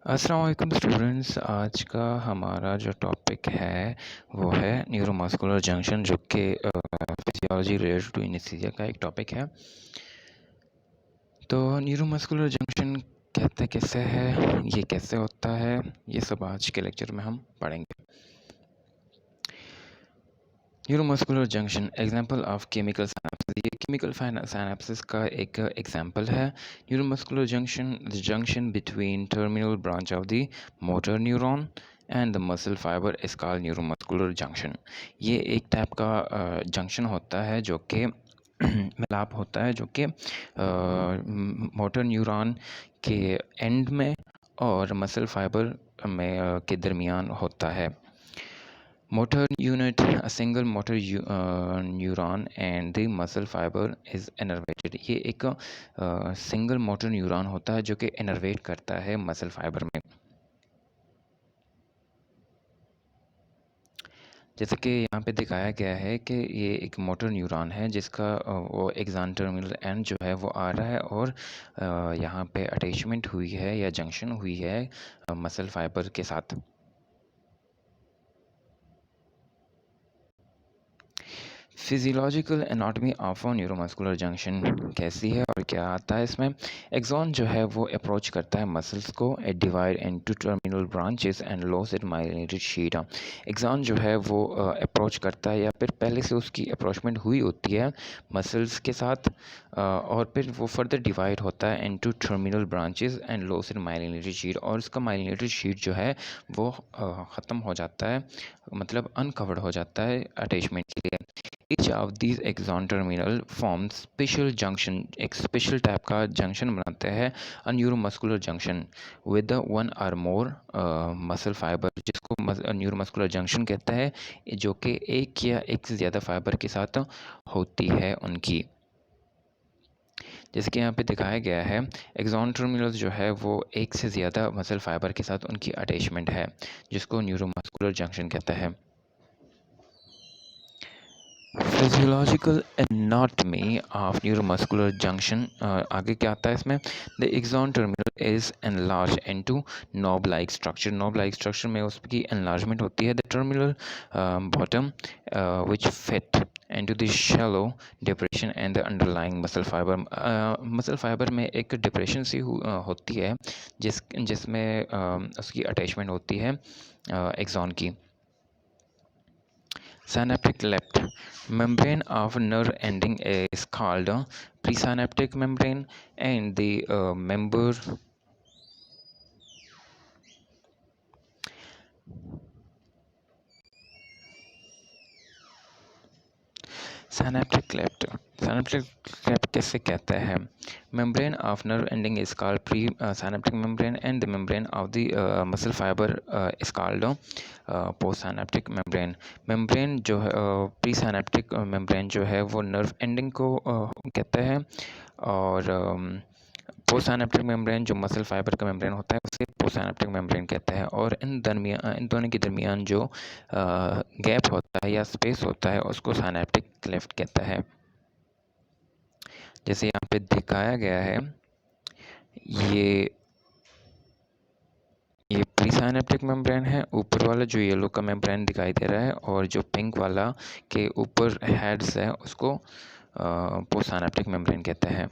अस्सलाम वालेकुम स्टूडेंट्स। आज का हमारा जो टॉपिक है वो है न्यूरोमस्कुलर जंक्शन, जो कि फिजियोलॉजी रिलेटेड टू एनेस्थीसिया का एक टॉपिक है। तो न्यूरोमस्कुलर जंक्शन कहते कैसे है, ये कैसे होता है, ये सब आज के लेक्चर में हम पढ़ेंगे। Neuromuscular junction example of chemical synapses, ये केमिकल सिनेप्सिस का एक एग्जांपल है। Neuromuscular junction, the junction between terminal branch of the motor neuron and the muscle fiber is called neuromuscular junction. ये एक टाइप का जंक्शन होता है जो कि मिलाप होता है, जो कि मोटर न्यूरॉन के एंड में और मसल फाइबर में के दरमियान होता है। Motor unit, a single motor neuron and the muscle fiber is innervated। ये एक सिंगल मोटर न्यूरॉन होता है जो कि इनर्वेट करता है मसल फाइबर में। जैसे कि यहाँ पे दिखाया गया है कि ये एक मोटर न्यूरॉन है जिसका वो एक्सॉन टर्मिनल एंड जो है वो आ रहा है और यहाँ पे अटैचमेंट हुई है या जंक्शन हुई है मसल फाइबर के साथ। Physiological anatomy of neuromuscular junction कैसी है और क्या आता है इसमें। एक्सॉन जो है वो अप्रोच करता है मसल्स को, it divide into terminal branches and loss it myelinated sheet. Axon जो है वो अप्रोच करता है या फिर पहले से उसकी अप्रोचमेंट हुई होती है मसल्स के साथ, और फिर वो फर्दर डिवाइड होता है into terminal branches and loss it myelinated sheet, और उसका माइलिनेटेड शीट जो है वो ख़त्म हो जाता है, मतलब अनकवर्ड हो जाता है अटैचमेंट के लिए। Each of these axon terminal forms special junction, एक स्पेशल टाइप का जंक्शन बनाते हैं, अ न्यूरोमस्कुलर जंक्शन विद वन और मोर मसल फाइबर, जिसको न्यूरोमस्कुलर जंक्शन कहता है, जो कि एक या एक से ज़्यादा फाइबर के साथ होती है उनकी। जैसे कि यहाँ पे दिखाया गया है, एक्सॉन टर्मिनल्स जो है वो एक से ज़्यादा मसल फाइबर के साथ उनकी अटैचमेंट है, जिसको न्यूरोमस्कुलर जंक्शन कहता है। Physiological anatomy of neuromuscular junction, आगे क्या आता है इसमें। The axon terminal is enlarge into knob like structure, knob like structure में उसकी एनलार्जमेंट होती है। The terminal bottom which fit into the shallow depression and the underlying muscle fiber, muscle fiber में एक डिप्रेशन सी होती है जिसमें उसकी अटैचमेंट होती है एक्सॉन की। Synaptic cleft, membrane of nerve ending is called presynaptic membrane, and the member synaptic cleft, synaptic cleft कैसे कहते हैं। membrane of nerve ending is called presynaptic membrane, and the membrane of the muscle fiber is called postsynaptic membrane। membrane जो है presynaptic membrane जो है वो nerve ending को कहते हैं, और पोस्टसिनेप्टिक मेम्ब्रेन जो मसल फाइबर का मेम्ब्रेन होता है उसे पोस्टसिनेप्टिक मेम्ब्रेन कहते हैं, और इन दोनों के दरमियान जो गैप होता है या स्पेस होता है उसको सिनेप्टिक क्लेफ्ट कहता है। जैसे यहाँ पे दिखाया गया है, ये प्रीसाइनेप्टिक मेम्ब्रेन है, ऊपर वाला जो येलो का मेम्ब्रेन दिखाई दे रहा है, और जो पिंक वाला के ऊपर हेड्स है उसको पोस्टसिनेप्टिक मेम्ब्रेन कहते हैं।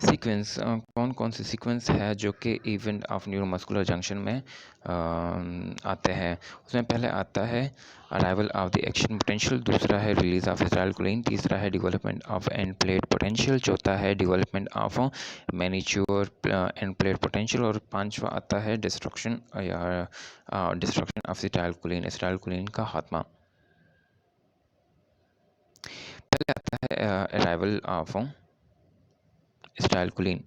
सीक्वेंस, कौन कौन से सीक्वेंस है जो कि इवेंट ऑफ न्यूरोमस्कुलर जंक्शन में आते हैं। उसमें पहले आता है arrival of the action potential, दूसरा है रिलीज ऑफ एसिटाइलकोलिन, तीसरा है development of end plate potential, चौथा है development of miniature end plate potential, और पांचवा आता है डिस्ट्रक्शन या डिस्ट्रक्शन ऑफ एसिटाइलकोलिन, एसिटाइलकोलिन का खात्मा। पहले आता है arrival of acetylcholine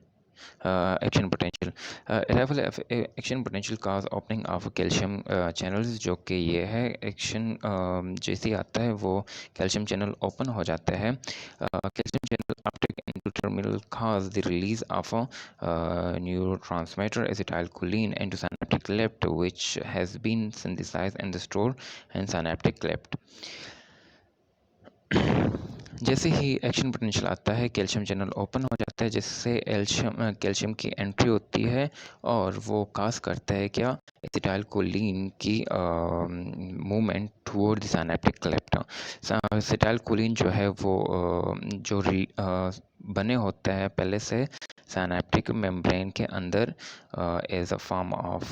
action potential. Arrival of action potential cause opening of calcium channels, जो कि ये है एक्शन जैसे आता है वो कैल्शियम चैनल ओपन हो जाता है। Calcium channel uptake into terminal cause the release of neurotransmitter acetylcholine into synaptic cleft which has been synthesized in the store and synaptic cleft. जैसे ही एक्शन पोटेंशियल आता है कैल्शियम चैनल ओपन हो जाता है, जिससे कैल्शियम की एंट्री होती है और वो काज करता है क्या, एसिटाइलकोलिन की movement toward the synaptic cleft. Acetylcholine जो है वो बने होते हैं पहले से सिनैप्टिक मेम्ब्रेन के अंदर as a form of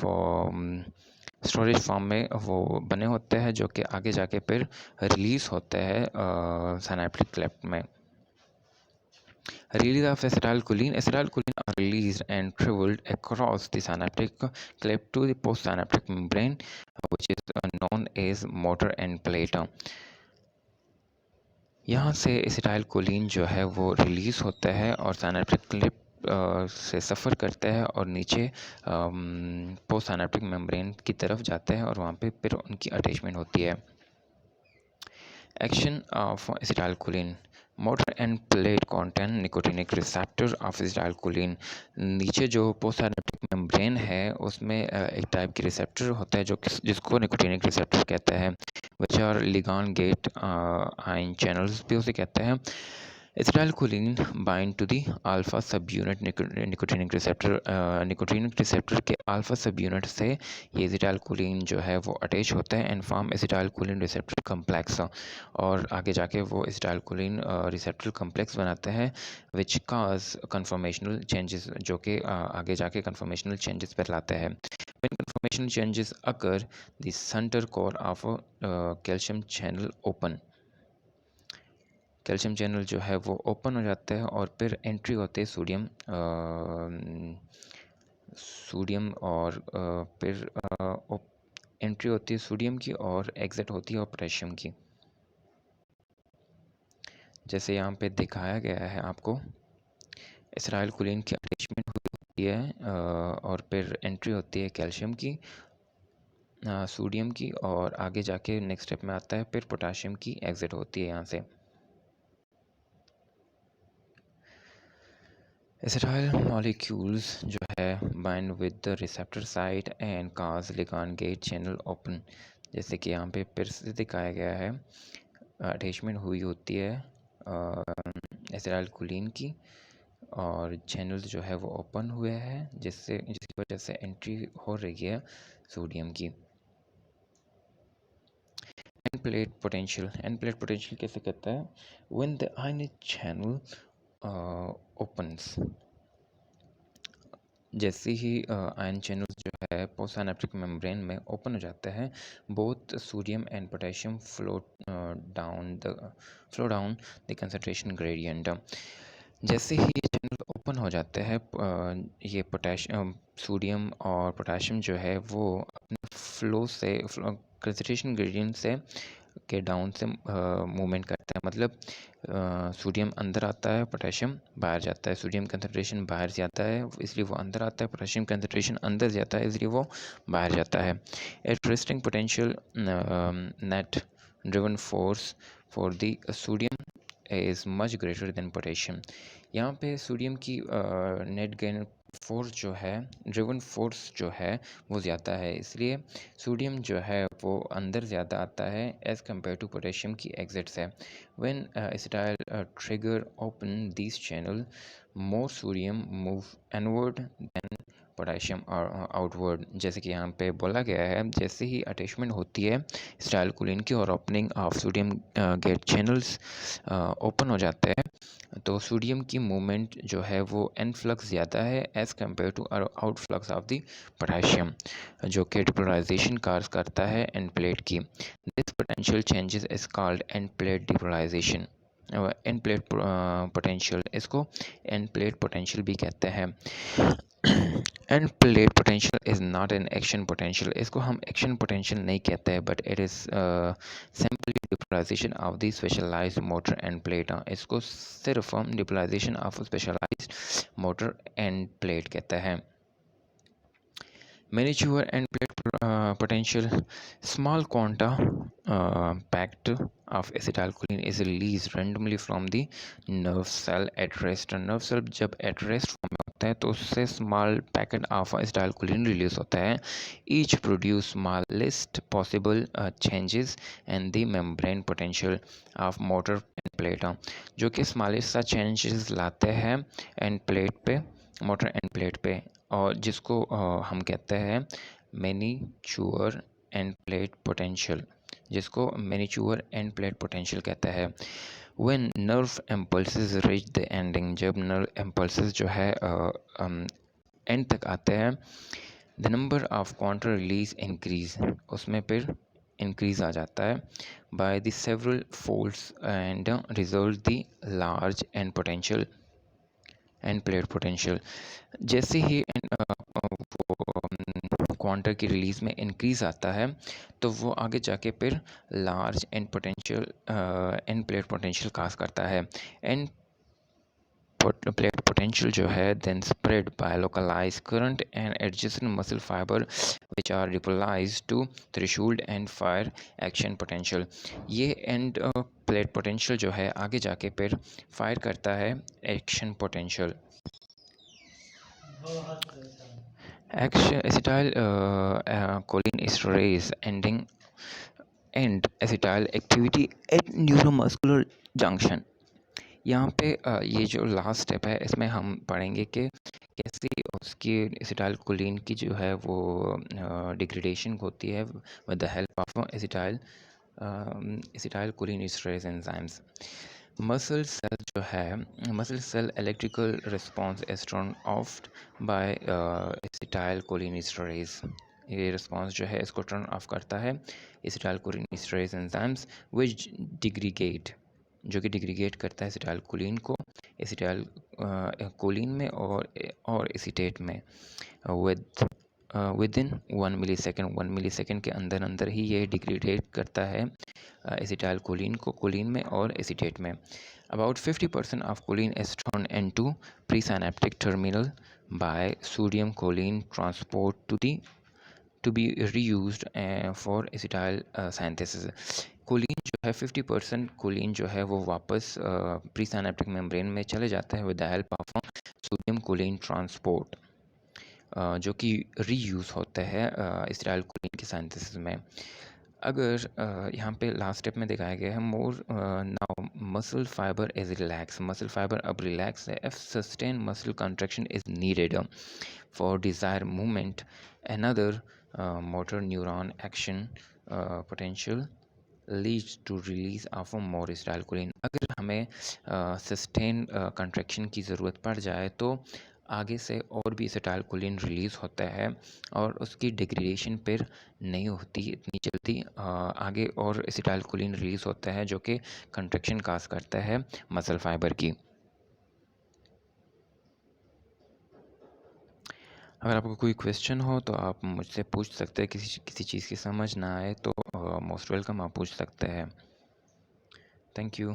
storage form में वो बने होते हैं, जो कि आगे जाके फिर रिलीज होते हैं सिनैप्टिक क्लेफ्ट में। Release of acetylcholine are released and traveled across the synaptic cleft to the postsynaptic membrane, which is known as motor end plate. यहाँ से एसिटाइलकोलिन जो है वो रिलीज़ होता है और सिनैप्टिक क्लेफ्ट से सफ़र करता है और नीचे पोस्ट सिनैप्टिक मेम्ब्रेन की तरफ जाता है और वहाँ पे फिर उनकी अटैचमेंट होती है। Action of acetylcholine. Motor end plate contain nicotinic receptor of acetylcholine. नीचे जो पोस्ट सिनैप्टिक मेम्ब्रेन है उसमें एक टाइप की रिसेप्टर होता है जो जिसको निकोटिनिक रिसेप्टर कहते हैं, which are ligand gated ion channels भी उसे कहते हैं। Acetylcholine bind to the alpha subunit nicotinic receptor के अल्फा सब यूनिट से ये एसिटाइलकोलिन जो है वो अटैच होता है and form acetylcholine receptor complex, और आगे जाके वो एसिटाइलकोलिन रिसेप्टर कम्प्लेक्स बनाते हैं विच काज कन्फर्मेशनल चेंजेस, जो कि आगे जाके कन्फर्मेशनल चेंजेस पर लाते हैं। When conformational changes occur, the center core of a calcium channel open. Calcium channel जो है वो ओपन हो जाता है और फिर एंट्री होती है सोडियम और फिर एंट्री होती है सोडियम की और एग्जिट होती है पोटेशियम की। जैसे यहाँ पे दिखाया गया है आपको, एसिटाइलकोलिन की अटैचमेंट होती है और फिर एंट्री होती है कैल्शियम की, सोडियम की, और आगे जाके नेक्स्ट स्टेप में आता है फिर पोटेशियम की एग्जिट होती है यहाँ से। एसिटाइल मॉलिक्यूल्स जो है bind with the receptor site and cause ligand gate channel open. जैसे कि यहाँ पे फिर से दिखाया गया है, अटैचमेंट हुई होती है एसिटाइलकोलिन की और चैनल्स जो है वो ओपन हुए हैं जिसकी वजह से एंट्री हो रही है सोडियम की। एंड प्लेट पोटेंशियल कैसे कहता है, when the ionic channel opens, जैसे ही आयन चैनल जो है पोस्ट सिनैप्टिक मेम्ब्रेन में ओपन हो जाता है, both sodium and potassium flow down the concentration gradient. जैसे ही ये चैनल ओपन हो जाते हैं, ये सोडियम और पोटेशियम जो है वो अपने फ्लो से कंसंट्रेशन ग्रेडियंट से के डाउन से मूवमेंट करता है। मतलब सोडियम अंदर आता है, पोटेशियम बाहर जाता है। सोडियम कंसंट्रेशन बाहर जाता है इसलिए वो अंदर आता है, पोटेशियम कंसंट्रेशन अंदर जाता है इसलिए वो बाहर जाता है। At resting potential net driven force for the sodium is much greater than potassium. यहाँ पे सोडियम की नेट गेन फोर्स जो है, ड्रिवन फोर्स जो है वो ज़्यादा है, इसलिए सोडियम जो है वो अंदर ज़्यादा आता है एज़ कम्पेयर टू पोटेशियम की एग्जिट से। When acetyl trigger open this channel, more sodium move inward than potassium और आउटवर्ड। जैसे कि यहाँ पे बोला गया है, जैसे ही अटैचमेंट होती है एसिटाइलकोलिन की और opening of sodium gate channels open हो जाते हैं, तो सोडियम की मूवमेंट जो है वो इनफ्लक्स ज़्यादा है as compare to outflux of the potassium, जो कि डिपोलराइजेशन कार्य करता है एंड प्लेट की। This potential changes is called end plate depolarization. End plate potential, इसको एंड प्लेट पोटेंशियल भी कहते हैं। End plate potential is not an action potential, इसको हम एक्शन पोटेंशियल नहीं कहते हैं, but it is simply depolarization of the specialized motor end plate. इसको सिर्फ हम depolarization of specialised motor end plate कहते हैं। Miniature end plate potential, small quanta packed of acetylcholine is released randomly from the nerve cell at rest. Nerve cell जब at rest form में होता है तो उससे small packet of acetylcholine release होता है। Each produce smallest possible changes and the membrane potential of motor end plate, जो कि स्मॉलेस्ट सा चेंजेस लाते हैं एंड प्लेट पे, मोटर एंड प्लेट पे, और जिसको हम कहते हैं मैनीच्योर एंड प्लेट पोटेंशियल, जिसको मैनीच्योर एंड प्लेट पोटेंशियल कहता है। When nerve impulses reach the ending, जब nerve impulses जो है एंड तक आते हैं, the number of counter release increase, उसमें फिर increase आ जाता है by the several folds and result the large end potential and plate potential। जैसे ही क्वांटर की रिलीज में इंक्रीज आता है तो वो आगे जाके फिर large end potential end plate potential cause करता है। एंड प्लेट पोटेंशियल जो है then spread by localize current and adjacent muscle fiber which are repolarize to threshold and fire action potential. ये एंड प्लेट पोटेंशियल जो है आगे जाके फिर फायर करता है action potential. Acetylcholine esterase and acetyl activity at neuromuscular junction. यहाँ पे ये जो लास्ट स्टेप है इसमें हम पढ़ेंगे कि कैसे उसकी एसिटाइलकोलिन की जो है वो डिग्रेडेशन होती है with the help of acetylcholine esterase enzymes. Muscle cell जो है, muscle cell electrical response is turn off by acetylcholine esterase. ये रिस्पॉन्स जो है इसको टर्न ऑफ करता है acetylcholine esterase enzymes which degradate, जो कि डिग्रीगेट करता है एसिटाइलकोलिन को एसिटाइल कोलिन में और एसीटेट में विद इन 1 मिलीसेकेंड के अंदर ही ये डिग्रेडेट करता है एसिटाइलकोलिन को कोलिन में और एसीटेट में। About 50% of choline is turned into presynaptic terminal by sodium choline transport to be reused for acetyl synthesis। Choline जो है 50% कोलिन जो है वो वापस प्रीसाइनेप्टिक मेम्ब्रेन में चले जाता है with the help of sodium choline transport, जो कि रीयूज़ होता है एसिटाइलकोलिन के सिंथेसिस में। अगर यहाँ पे लास्ट स्टेप में दिखाया गया है more now muscle fiber is relax, muscle fiber अब रिलैक्स है। If sustain muscle contraction is needed for desire movement another motor neuron action potential leads to release of more acetylcholine. अगर हमें sustain contraction की ज़रूरत पड़ जाए तो आगे से और भी एसिटाइलकोलिन रिलीज़ होता है और उसकी डिग्रेडेशन फिर नहीं होती इतनी जल्दी, आगे और एसिटाइलकोलिन रिलीज़ होता है जो कि कंट्रैक्शन काज करता है मसल फाइबर की। अगर आपको कोई क्वेश्चन हो तो आप मुझसे पूछ सकते हैं, किसी चीज़ की समझ ना आए तो मोस्ट वेलकम, आप पूछ सकते हैं। Thank you.